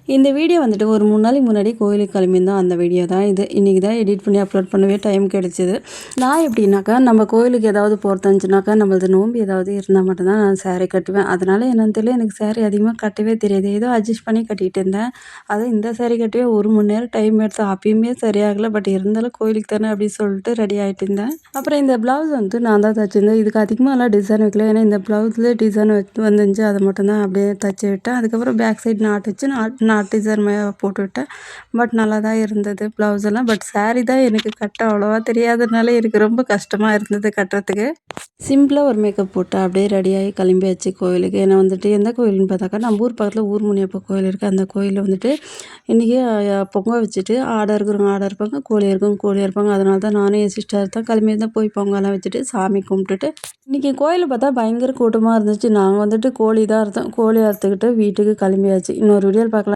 இந்த வீடியோ வந்துட்டு ஒரு 3 நாளைக்கு முன்னாடி கோயிலுக்கு கிளம்பியிருந்தோம். அந்த வீடியோ தான் இது. இன்றைக்கி தான் எடிட் பண்ணி அப்லோட் பண்ணவே டைம் கிடச்சிது. நான் எப்படின்னாக்கா, நம்ம கோயிலுக்கு ஏதாவது போகிறது இருந்துச்சுனாக்கா, நம்மளது நோம்பு ஏதாவது இருந்தால் மட்டும்தான் நான் சாரீ கட்டுவேன். அதனால் என்னன்னு தெரியல, எனக்கு சாரீ அதிகமாக கட்டவே தெரியாது. ஏதோ அட்ஜஸ்ட் பண்ணி கட்டிகிட்டு இருந்தேன். அதுவும் இந்த சாரீ கட்டவே 1 மணி நேரம் டைம் எடுத்து அப்பயுமே சரியாகலை. பட் இருந்தாலும் கோயிலுக்கு தானே அப்படின்னு சொல்லிட்டு ரெடி ஆகிட்டு இருந்தேன். அப்புறம் இந்த ப்ளவுஸ் வந்து நான் தான் தைச்சிருந்தேன். இதுக்கு அதிகமாகலாம் டிசைன் வைக்கல. ஏன்னா இந்த ப்ளவுஸில் டிசைன் வந்துருந்துச்சு. அதை மட்டும்தான் அப்படியே தைச்சி விட்டேன். அதுக்கப்புறம் பேக் சைடு நாட் வச்சு நாட் டிசைன் போட்டு விட்டேன். பட் நல்லா தான் இருந்தது ப்ளவுஸ் எல்லாம். பட் சாரீ தான் எனக்கு கட்ட அவ்வளோவா தெரியாததுனால எனக்கு ரொம்ப கஷ்டமாக இருந்தது கட்டுறதுக்கு. சிம்பிளாக ஒரு மேக்கப் போட்டு அப்படியே ரெடியாகி கிளம்பியாச்சு கோயிலுக்கு. ஏன்னா வந்துட்டு எந்த கோயில்னு பார்த்தாக்கா, நம்ம ஊர் பக்கத்தில் ஊர் முனியப்பா கோயில் இருக்குது. அந்த கோயிலில் வந்துட்டு இன்றைக்கி பொங்கல் வச்சுட்டு ஆடை இருக்கிறவங்க ஆடை இருப்பாங்க, கோழி இருக்கவங்க கோழியாக இருப்பாங்க. அதனால தான் நானும் என் சிஸ்டர் தான் கிளம்பியிருந்தேன். போய் பொங்கலாம் வச்சுட்டு சாமி கும்பிட்டுட்டு இன்றைக்கி கோயிலில் பார்த்தா பயங்கர கூட்டமாக இருந்துச்சு. நாங்கள் வந்துட்டு கோழி தான் அறுத்தோம். கோழி அறுத்துக்கிட்டு வீட்டுக்கு கிளம்பியாச்சு. இன்னொரு வீடியோவில் பார்க்கலாம்.